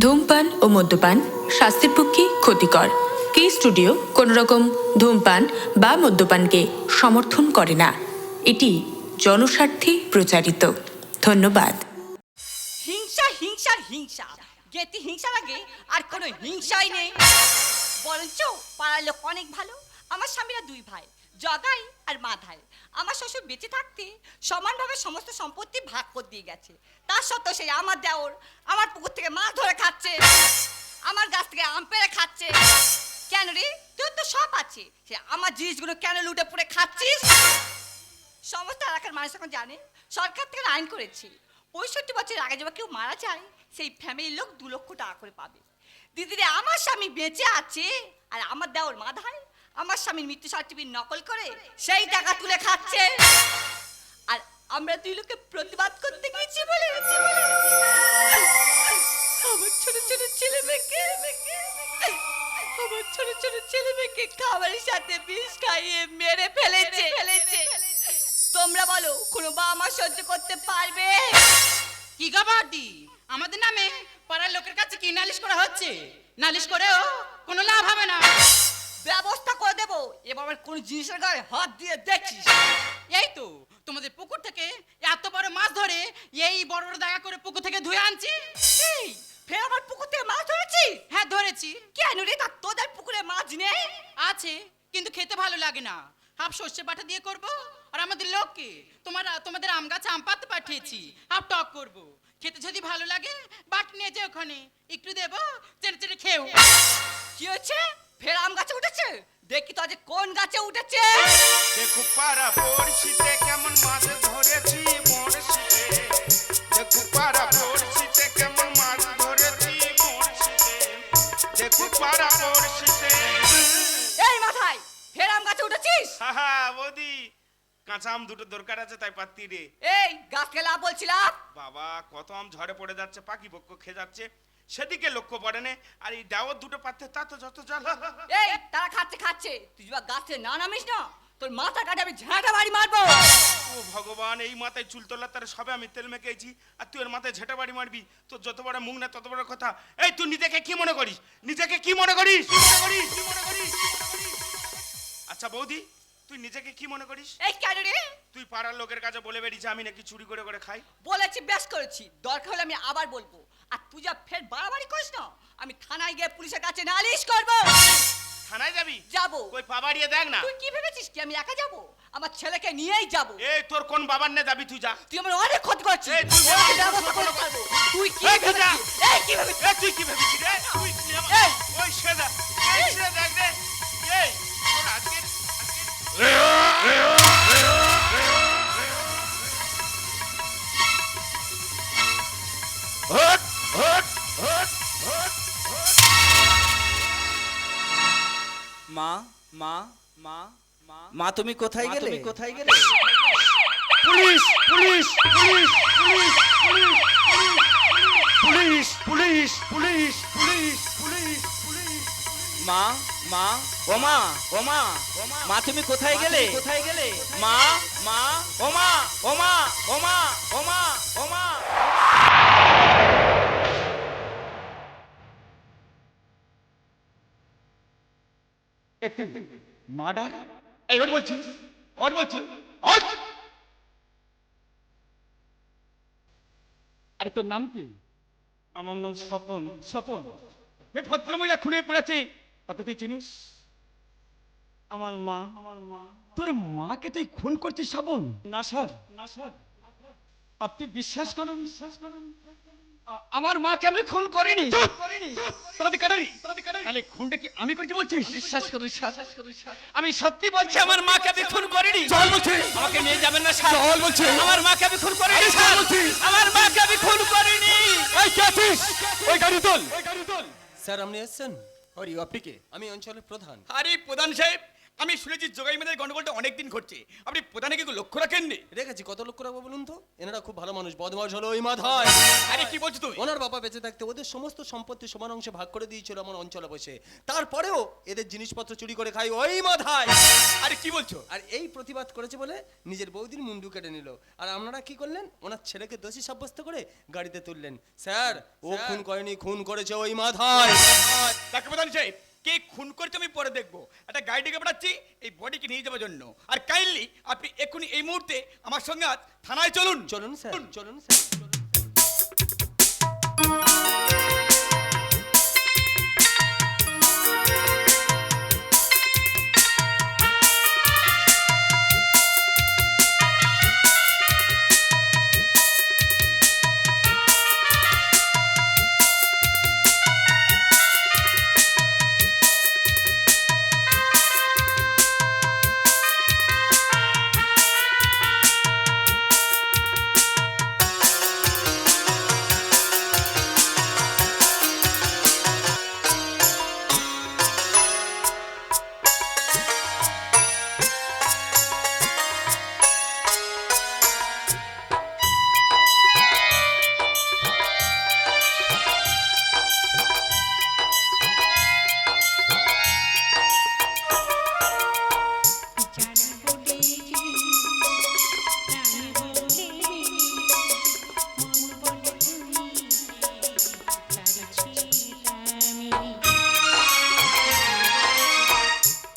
ধূমপান ও মদ্যপান স্বাস্থ্যের পক্ষে ক্ষতিকর। কে স্টুডিও কোনো রকম ধূমপান বা মদ্যপানকে সমর্থন করে না। এটি জনস্বার্থে প্রচারিত। ধন্যবাদ। হিংসা হিংসার হিংসা, যেতে হিংসা লাগে আর কোনো হিংসাই নেই। বরঞ্চ পাড়ার লোক অনেক ভালো। আমার স্বামীরা দুই ভাই, জগাই আর মাধাই। আমার শ্বশুর বেঁচে থাকতে সমানভাবে সমস্ত সম্পত্তি ভাগ করে দিয়ে গেছে। তার সত্ত্বেও সেই আমার দেওর আমার পুকুর থেকে মাছ ধরে খাচ্ছে, আমার গাছ থেকে আম পেড়ে খাচ্ছে। কেন রে, তোর তো সব আছে, সে আমার জিনিসগুলো কেন লুটে পুড়ে খাচ্ছিস? সমস্ত এলাকার মানুষ এখন জানে সরকার থেকে আইন করেছে 65 বছর আগে যখন কেউ মারা যায় সেই ফ্যামিলির লোক 2 লক্ষ টাকা করে পাবে। দিদিরে, আমার স্বামী বেঁচে আছে আর আমার দেওর মাধায় আমার স্বামীর মৃত্যু সার্টিফিকেট নকল করে সেই টাকা তুলে খাচ্ছে। আর আমরা 2 লোকে প্রতিবাদ করতে গেছি বলে আমার ছোট ছোট ছেলে মেয়েকে খাবারের সাথে বিষ খাইয়ে মেরে ফেলেছে। তোমরা বলো, কোনো বাবা মা সহ্য করতে পারবে? কি গাবাদি, আমাদের নামে পাড়ার লোকের কাছে কি নালিশ করা হচ্ছে? নালিশ করেও কোনো লাভ হবে না। ব্যবস্থা করে দেবো, এবার আমার কোন জিনিসের গায়ে হাত দিয়ে দেখছিস? এই তো তোমাদের পুকুর থেকে এত বড় মাছ ধরে এই বড় বড় দাগা করে পুকুর থেকে ধুয়ে আনছি। এই ফের আমার পুকুর থেকে মাছ ধরেছি? হ্যাঁ ধরেছি। কেন রে, তা তোদের পুকুরে মাছ নেই? আছে, কিন্তু খেতে ভালো লাগে না। হাফ সর্ষে বাটা দিয়ে করব, আর আমাদের লোককে তোমাদের আম গাছে আম পাতে পাঠিয়েছি, হাফ টক করব। খেতে যদি ভালো লাগে বাট নিয়ে যে ওখানে একটু দেবো, চেটে চেটে খেও। কি হয়েছে? ফের আম গাছে উঠেছে? দেখি তো আজ কোন গাছে উঠেছে। দেখো পাড়া পড়শিতে কেমন মাছ ধরেছি বড়শিতে। দেখো পাড়া পড়শিতে কেমন মাছ ধরেছি বড়শিতে। দেখো পাড়া পড়শিতে। এই মাথায়, ফের আম গাছে উঠেছিস? হাহা বৌদি, কাঁচা আম দুটো দরকার আছে তাই পাত্তি রে। এই গাছ খেলা বলছিলাম। বাবা, কত আম ঝড়ে পড়ে যাচ্ছে, পাখি পক্ষ খেয়ে যাচ্ছে, সেদিকে লক্ষ্য পড়ে নে। আর এই ডাওয়ার দুটো পাত্তে তা তো যত জ্বালা। এই তারা খাচ্ছে, তুই যদি গাছে না নামিস না তোর মাথা কাটে আমি ঝাঁটা বাড়ি মারবো। ও ভগবান, এই মাথায় চুল তোলা তার সবে আমি তেল মেখেছি, আর তুই ওর মাথায় ঝেঁটা বাড়ি মারবি? তোর যত বড় মুখ না তত বড় কথা। এই তুই নিজেকে কি মনে করিস? নিজেকে কি মনে করিস? আচ্ছা বৌদি, তুই নিজেকে কি মনে করিস? এই কেন রে? তুই পাড়ার লোকের কাছে বলে বেরিয়েছিস আমি নাকি চুরি করে করে খাই। বলেছি, বেশ করেছি, দরকার হলে আমি আবার বলবো। আর তুই যা ফের বাড়াবাড়ি করিস না, আমি থানায় গিয়ে পুলিশের কাছে নালিশ করবো। থানায় যাবি? যাবো। কই পা বাড়িয়ে দেখ না। তুই কি ভেবেছিস কি আমি একা যাবো? আমার ছেলেকে নিয়েই যাবো। এই তোর কোন বাবার নে যাবি? তুই যা। তুই আমার অনেক ক্ষতি করছিস। এই তুই ওর ব্যবস্থা করে ছাড়বো। তুই কি এই তুই যা। ভেবেছিস? এই কি ভেবেছিস? এই তুই কি ভেবেছিস রে? তুই কি আমার- এই। ওই সেদা, এই সেদা দেখ রে। এই তোর আজকে মা মা মা মা মা তুমি কোথায় গেলে? Police police police police police police police police police police. মা মা ও মা ও মা মা তুমি কোথায় গেলে? মা মা ও মা ও মা ও মা ও মা ও মা। মার্ডার? এই ওর বলছি, আরে তোর নাম কি? আমার নাম স্বপন। স্বপন। এই ভদ্রমহিলা খুনে পড়েছে, কত তুই চিনিস? আমার মা তোর মাকে তুই খুন করছিস স্বপন? না স্যার। আপনি বিশ্বাস করুন, আমার মাকে আমি খুন করিনি। তাহলে খুনটা কি আমি করছি বলছিস? বিশ্বাস করুন স্যার। আমি সত্যি বলছি, আমার মাকে আমি খুন করিনি। চল বলছি, আমাকে নিয়ে যাবেন না স্যার। চল বলছি, আমার মাকে আমি খুন করিনি আরে স্যার। চল বলছি। আমার মাকে আমি খুন করিনি। এই কে আছিস? ওই গাড়ি তোল। স্যার আপনি এসেছেন? ওই আপনি কে? আমি অঞ্চলের প্রধান। আরে প্রধান সাহেব, আমি শুনেছি জোগাই মেয়েদের গন্ডগোলটা অনেকদিন ঘটছে, আপনি প্রধানে কি লক্ষ্য রাখেননি? রেখেছি, কত লক্ষ্য রাখবো বলুন তো? এনারা খুব ভালো মানুষ, বদমাশ হলো ওই মাথায়। আরে কি বলছো তুমি? ওনার বাবা বেঁচে থাকতে ওদের সমস্ত সম্পত্তি সমান অংশে ভাগ করে দিয়েছিল আমার অঞ্চলে বসে, তারপরেও এদের জিনিসপত্র চুরি করে খাই ওই মাথায়। আরে কি বলছো? আর এই প্রতিবাদ করেছে বলে নিজের বৌদির মুন্ডু কেটে নিল। আর আপনারা কি করলেন? ওনার ছেলেকে দোষী সাব্যস্ত করে গাড়িতে তুললেন। স্যার, ও খুন করেনি, খুন করেছে ওই মাথায়। দেখো প্রধান সাহেব, কে খুন করছে আমি পরে দেখবো। একটা গাড়ি ডেকে পাঠাচ্ছি এই বডিকে নিয়ে যাওয়ার জন্য। আর কাইন্ডলি আপনি এক্ষুনি এই মুহূর্তে আমার সঙ্গে আজ থানায় চলুন। চলুন স্যার, চলুন স্যার, চলুন।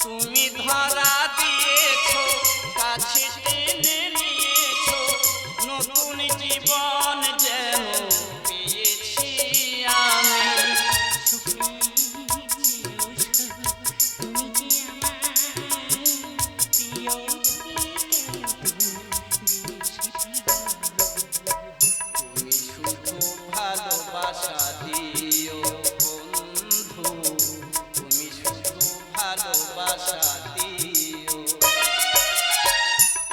তুমি ধরা দিয়েছো, কাছে টেনে নিয়েছো, নতুন জীবন যেন পেয়েছি আমি। তুমি শুধু ভালোবাসা দিও বন্ধু, তুমি শুধু ভালোবাসা দিও।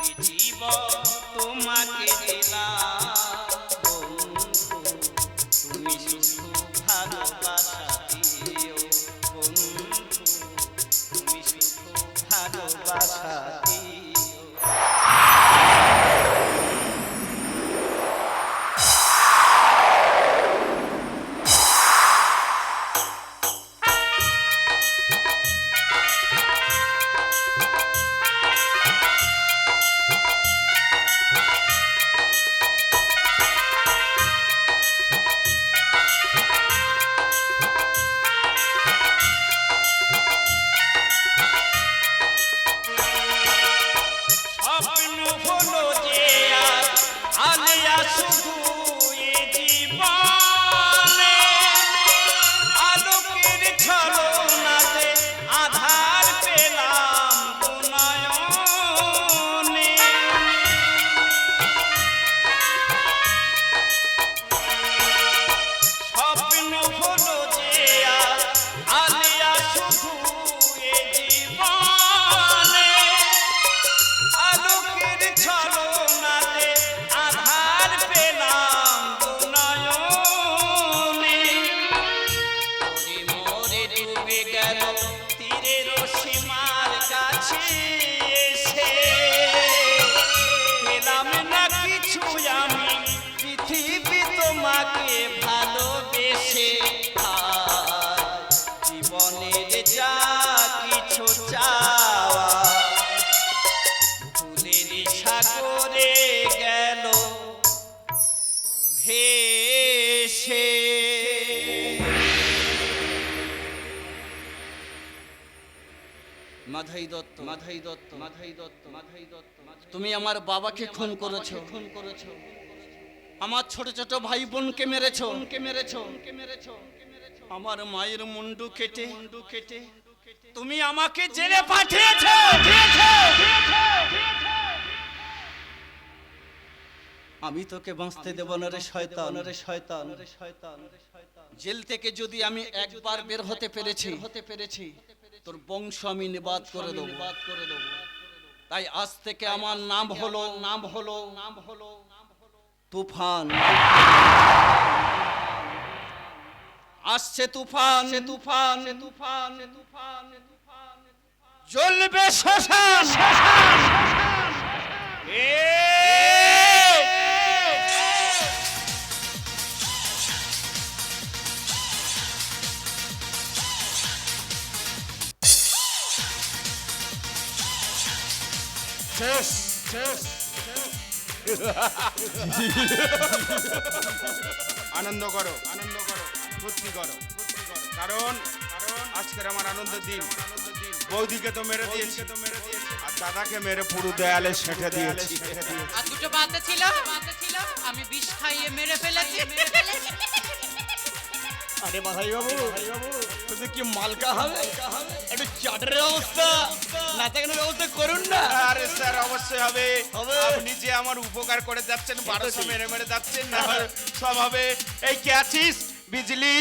এই জীবন তোমাকে দিলাম বন্ধু, তুমি শুধু ভালোবাসা দিও বন্ধু, তুমি শুধু ভালোবাসা দিও। স্বপ্ন হলো যে আলিয়া শুধু এ জীবনে, আলোকের ছলনাতে আধার পেলাম দু নয়নে। স্বপ্ন হলো যে আলিয়া শুধু এ জীবনে, আলোকের ছলনাতে আধার পেলাম দু নয়নে। ওরে মোরে ডুবে গেল তীরের সীমার কাছে এসে, পেলাম না কিছু আমি পৃথিবী তোমাকে ভালোবেসে। আজ জীবনের যা কিছু চাওয়া ফুলের সাগরে গেল ভেসে। মাধাই দত্ত, মাধাই দত্ত, মাধাই দত্ত, মাধাই দত্ত, তুমি আমার বাবাকে খুন করেছো, খুন করেছো। আমার ছোট ছোট ভাই বোনকে মেরেছো, মেরেছো, মেরেছো। আমার মায়ের মুন্ডু কেটে, মুন্ডু কেটে তুমি আমাকে জেলে পাঠিয়েছো। আমি তোকে বাঁচতে দেব না রে শয়তান, রে শয়তান, রে শয়তান। জেল থেকে যদি আমি একবার বের হতে পেরেছি, তোর বংশ আমি নিবাদ করে দেব। তাই আজ থেকে আমার নাম হলো তুফান। আসছে তুফান, তুফান, তুফান, তুফান। জ্বলবে শ্মশান। শেষ শেষ আনন্দ করো, ফুর্তি করো, কারণ আজকের আমার আনন্দের দিন। বৌদিকে তো মেরে দিয়েছি, আর দাদাকে মেরে পুরো দেয়ালে সেঁটে দিয়েছি। আর দুটো বাচ্চা ছিল, আমি বিষ খাইয়ে মেরে ফেলেছি। আরে বাধাই বাবু, শুধু কি মালকা হবে, একটু চাটের ব্যবস্থা, নাচাগানের ব্যবস্থা করুন না। আরে স্যার অবশ্যই হবে। আপনি যে আমার উপকার করে যাচ্ছেন, 1200 মেরে মেরে যাচ্ছেন, না সব হবে। এই কে আছিস বিজলি?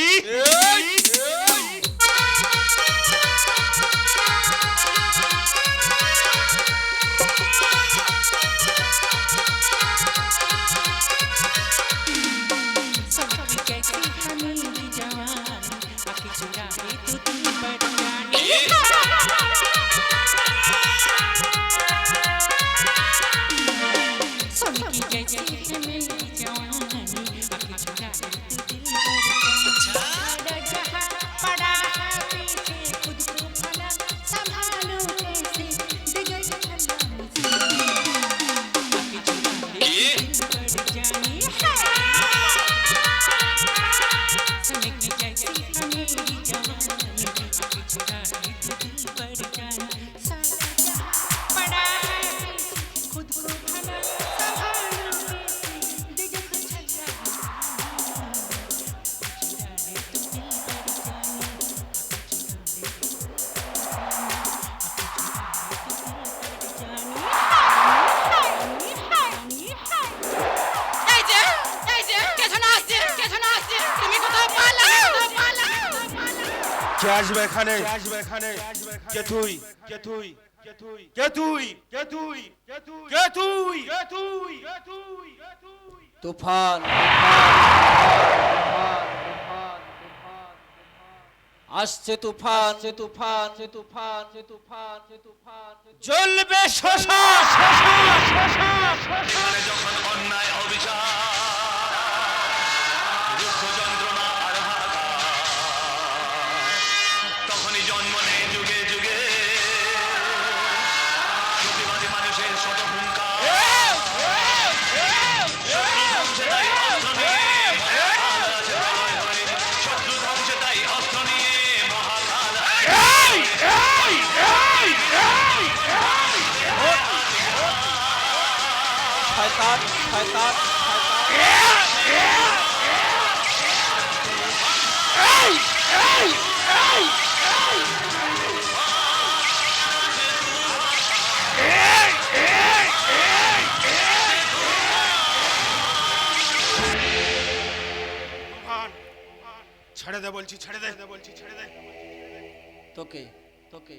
কে আসবে এখানে? কে তুই? কে তুই? কে তুই? কে তুই? কে তুই? কে তুই? কে তুই? তুফান, আসছে তুফান, তুফান, তুফান, তুফান, তুফান, জ্বলবে শ্মশান। যখন অন্যায় অবিচার, দুঃখ যন্ত্রণা আর হাহাকার, তখনই জন্ম নেয় যুগে যুগে প্রতিবাদী মানুষের শত হুঙ্কার। শত্রু ধ্বংসে তাই অস্ত্র নিয়ে মহাকাল আছে প্রলয় হয়ে। শত্রু ধ্বংসে তাই অস্ত্র নিয়ে মহাকাল আছে। শয়তান, শয়তান, ছেড়ে দে বলছি, ছেড়ে দে বলছি, ছেড়ে দে। তোকে তোকে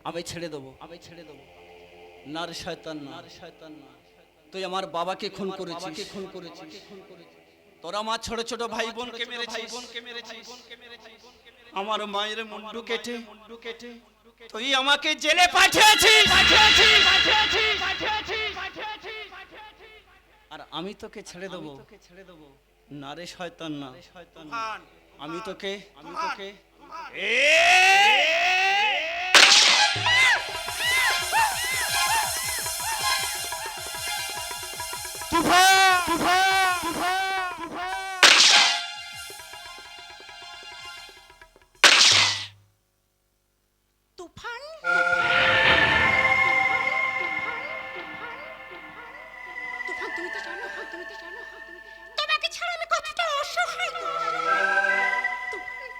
আমি ছেড়ে দেবো, আমি ছেড়ে দেবো। না রে শয়তান, না রে শয়তান, না। তুই আমার বাবাকে খুন করেছিস, খুন করেছিস। তোরা আমার ছোট ছোট ভাই বোনকে মেরেছিস, আমার মায়ের মুন্ডু কেটে তুই আমাকে জেলে পাঠিয়েছিস। আর আমি তোকে ছেড়ে দেবো, না রে শয়তান, না শয়তান। আমি তোকে তুফান, তুফান, তুমি তো জানো, তোমাকে ছাড়া আমি কতটা অসহায়। তুফান,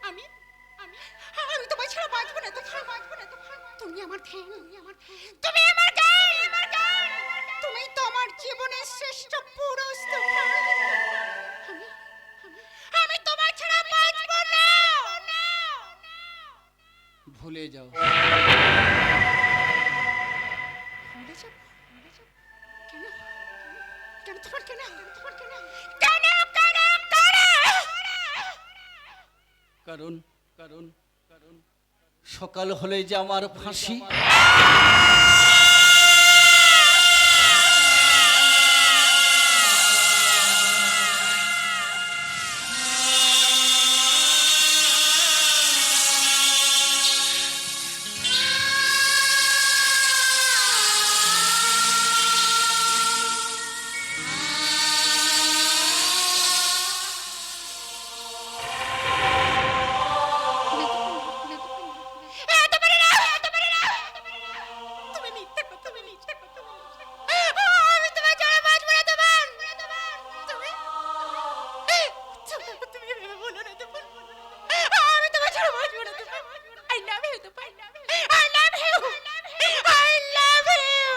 আমি তোমায় ছাড়া বাঁচবো না। তুমি আমার ধ্যান, তুমি আমার গান, তুমি তো আমার জীবনের শ্রেষ্ঠ পুরুষ। তুফান, আমি তোমায় ছাড়া বাঁচবো না। ভুলে যাও। কেন তোমার কেন? কারণ কারণ কারণ সকাল হলে যে আমার ফাঁসি। তুমি মিথ্যে কথা, তুমি মিথ্যে কথা বলছো। আমি তোমার জন্য বাঁচবো না তোমার। তুমি এভাবে বলো না তো, বলো না। আমি তোমার জন্য বাঁচবো না তোমার। I love you তোমার। I love you. I love you.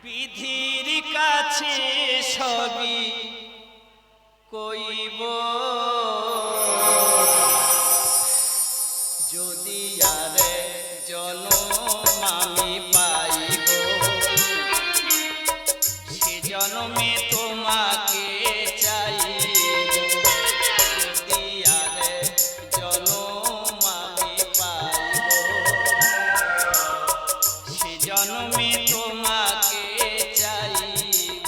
বিধির কাছে সবই কইব, যদি আর জনম আমি পাইব, সে জনমে তোমাকে চাইব। যদি আর জনম আমি পাইব, সে জনমে তোমাকে চাইব।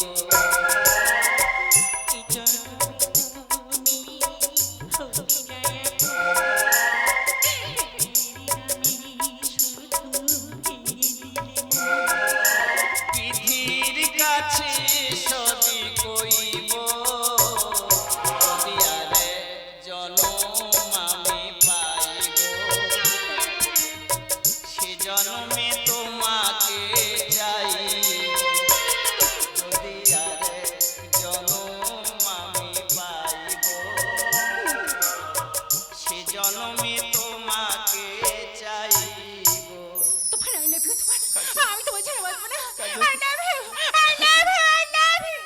বিধির কাছে সবই কইব, যদি আর জনম আমি পাইব, সে জনমে তোমাকে চাইব। যদি আর জনম আমি পাইব, সে জনমে তোমাকে চাইব। তোমার I love you তোমার। আমি তোমার ছাড়া বাঁচবো না। I love you. I love you. I love you.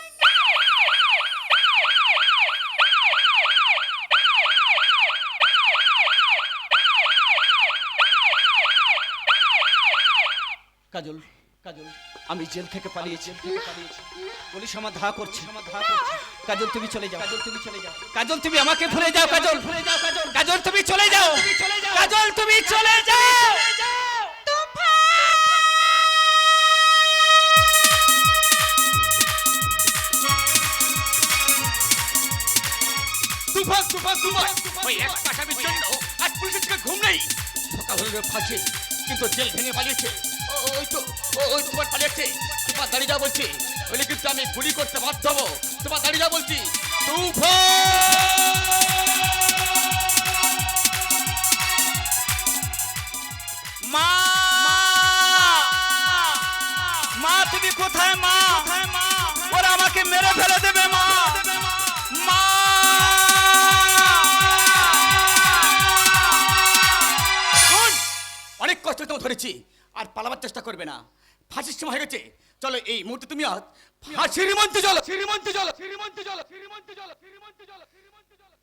কাজল, কাজল, আমি জেল থেকে পালিয়েছি, পুলিশ আমার ধা করছে। কাজল তুমি চলে যাও, কাজল তুমি চলে যাও, কাজল তুমি আমাকে ভুলে যাও, কাজল ভুলে যাও, কাজল, কাজল তুমি চলে যাও, কাজল তুমি চলে যাও। তুফান তুফান তুফান ওই এক আসামির জন্য আজ পুলিশের চোখে ঘুম নেই। সকাল হলে ফাঁসি, কিন্তু জেল ভেঙে পালিয়েছে। ওই তো ওই তোমার পালিয়েছে। তোমার দাঁড়িয়ে যা বলছি, বলে কিন্তু আমি গুলি করতে বাধ্য হবো। তোমার দাঁড়িয়ে যা বলছি। মা, মা তুমি কোথায়? মা, ওরা আমাকে মেরে ফেলে দেবে। মা, মা, শোন, অনেক কষ্ট তোমার ধরেছি, আর পালাবার চেষ্টা করবে না। ফাঁসির সময় হয়ে গেছে। চলো এই মুহূর্তে তুমি আজ ফাঁসির মঞ্চে চলো, শ্রীমন্তে চলো, শ্রীমন্তে চলো, শ্রীমন্তে চলো, শ্রীমন্তে চলো, শ্রীমন্তে চলো।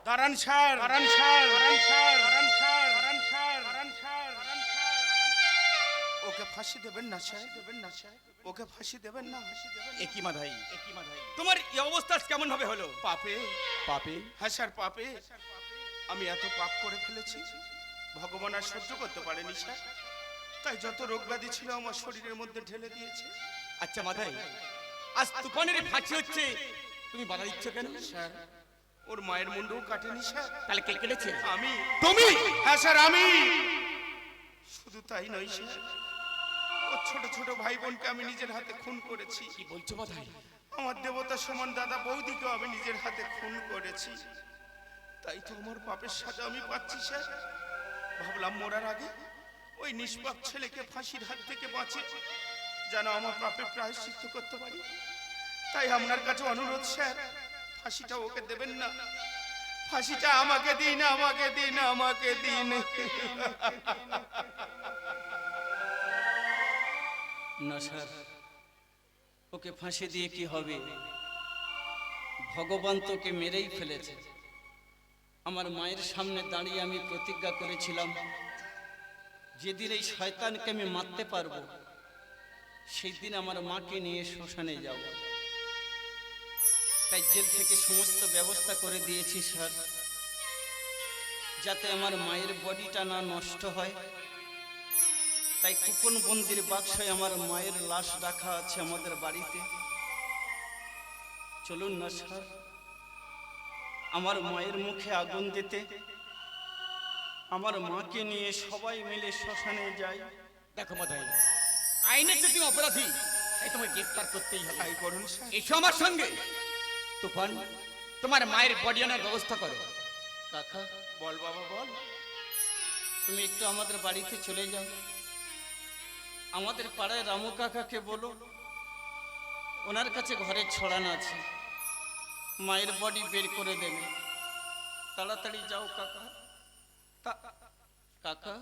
দাঁড়ান স্যার, দাঁড়ান স্যার, দাঁড়ান স্যার, দাঁড়ান স্যার, দাঁড়ান স্যার, দাঁড়ান স্যার, দাঁড়ান স্যার। ওকে ফাঁসি দেবেন না স্যার, দেবেন না স্যার, ওকে ফাঁসি দেবেন না, ফাঁসি দেবেন না। একই মাধাই, একই মাধাই, তোমার এই অবস্থা আজ কেমন ভাবে হলো? পাপে, পাপে? হ্যাঁ স্যার পাপে। আমি এত পাপ করে ফেলেছি, ভগবান আর সহ্য করতে পারেনি স্যার। তাই যত রোগ ব্যাধি ছিল আমার শরীরের মধ্যে ঢেলে দিয়েছে। আচ্ছা মাধাই, আজ তুফানের ফাঁসি হচ্ছে, তুমি বাধা দিচ্ছ কেন? স্যার ওর মায়ের মুন্ডও কাটেনি স্যার। তাহলে কে কেটেছে? আমি। তুমি? হ্যাঁ স্যার আমি। শুধু তাই নয় স্যার, ওর ছোট ছোট ভাই বোনকে আমি নিজের হাতে খুন করেছি। কি বলছো মাধাই? আমার দেবতা সমান দাদা বৌদিকেও আমি নিজের হাতে খুন করেছি। তাই তো আমার পাপের সাজা আমি পাচ্ছি স্যার। ভাবলাম মরার আগে ওই নিষ্পাপ ছেলেকে ফাঁসির হাত থেকে বাঁচে যেন আমার পাপের প্রায়শ্চিত্ত করতে পারি। তাই আপনার কাছে অনুরোধ স্যার, ফাঁসিটা ওকে দেবেন না, ফাঁসিটা আমাকে দিন, আমাকে দিন, আমাকে দিন। না স্যার, ওকে ফাঁসি দিয়ে কি হবে? ভগবান তোকে মেরেই ফেলেছে। আমার মায়ের সামনে দাঁড়িয়ে আমি প্রতিজ্ঞা করেছিলাম, যেদিন এই শয়তানকে আমি মারতে পারবো সেই দিন আমার মাকে নিয়ে শ্মশানে যাব। তাই জেল থেকে সমস্ত ব্যবস্থা করে দিয়েছি স্যার, যাতে আমার মায়ের বডিটা না নষ্ট হয়। তাই কুপন বন্দির বাক্সে আমার মায়ের লাশ রাখা আছে আমাদের বাড়িতে। চলুন না স্যার, আমার মায়ের মুখে আগুন দিতে আমার মাকে নিয়ে সবাই মিলে শ্মশানে যাই। দেখো মাধাই, আইনের তো তুমি অপরাধী, তাই তোমায় গ্রেফতার করতেই হবে। তাই করুন স্যার। এসো আমার সঙ্গে। তুফান, তোমার মায়ের বডি আনার ব্যবস্থা করো। কাকা, বল বাবা বল। তুমি একটু আমাদের বাড়িতে চলে যাও। আমাদের পাড়ায় রামু কাকাকে বলো, ওনার কাছে ঘরে ছড়ানো আছে, মায়ের বডি বের করে দেবে। তাড়াতাড়ি যাও কাকা। কাকা,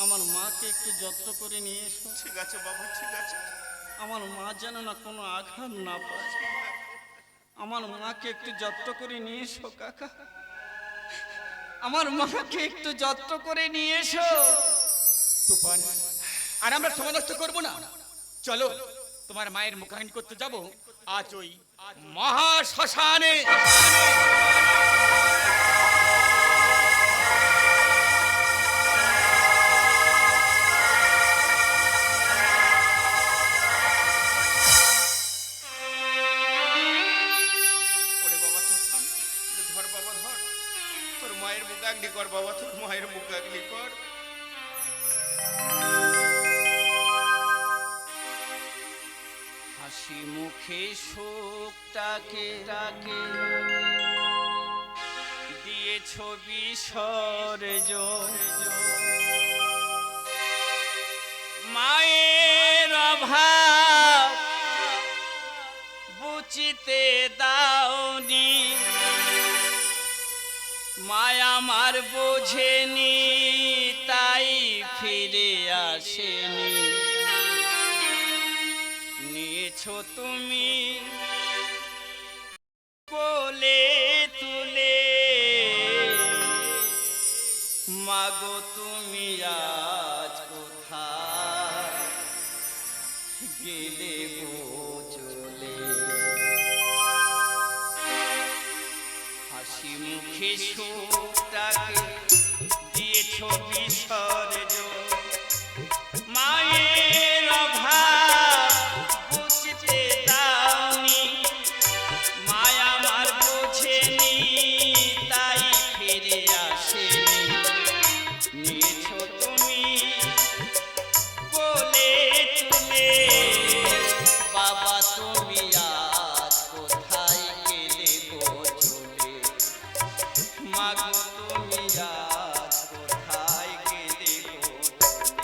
আমার মাকে একটু যত্ন করে নিয়ে এসো। ঠিক আছে বাবা, ঠিক আছে। আমার মা যেন না কোনো আঘাত না পায়। আমার মাকে একটু যত্ন করে নিয়ে এসো কাকা। আমার মাকে একটু যত্ন করে নিয়ে এসো। তুফান, আর আমরা সময় নষ্ট করবো না। চলো, তোমার মায়ের মুখাগ্নি করতে যাব আজ ওই মহা শ্মশানে। ওরে বাবা তুফান, ধর বাবা ধর, তোর মায়ের মুখাগ্নি কর বাবা, তোর মায়ের মুখাগ্নি কর। হাসি মুখে শোকটাকে দিয়েছ বিসর্জন, মায়ের অভাব বুঝিতে দাওনি, মায়া আমার বোঝেনি তাই ফিরে আসেনি। নিয়েছো তুমি কোলে তুলে, মাগো তুমি আজ কোথায় গেলে গো চলে? হাসি মুখে শোকটাকে দিয়েছো বিসর্জন, মায়ের অভাব বুঝতে দাওনি, মায়া আমার বোঝেনি তাই ফিরে আসেনি। নিয়েছো তুমি কোলে তুলে, বাবা তুমি আজ কোথায় গেলে গো চলে? মাগো তুমি আজ কোথায় গেলে গো চলে?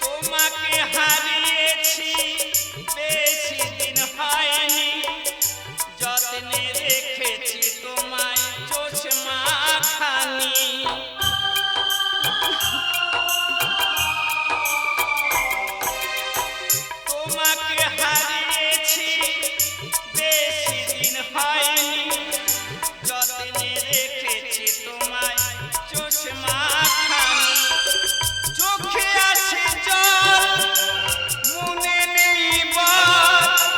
তোমাকে হারিয়েছি বেশি দিন হয়নি, যত্নে রেখেছি তোমায় চশমা খানি। তোমাকে হারিয়েছি বেশি দিন হয়নি, যত্নে রেখেছি তোমায় চশমা খানি। চোখে আসে জল মনে নেই বল,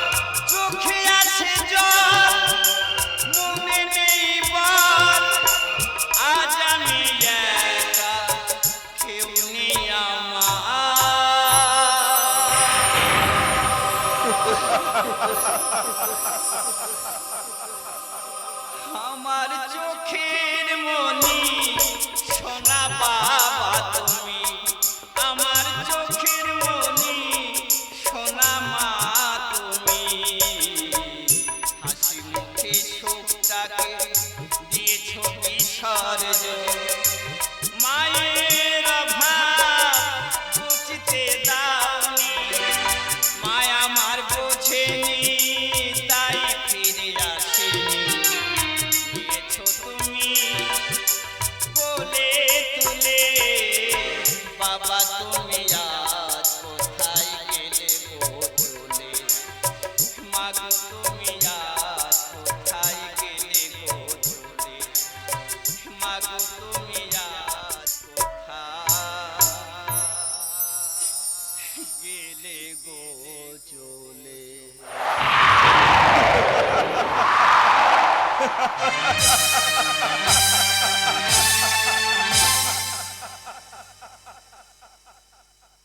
চোখে আসে জল মনে নেই বল, আজ আমি একা কেউ নেই আমার। আমার চোখের মনি সোনা বাবা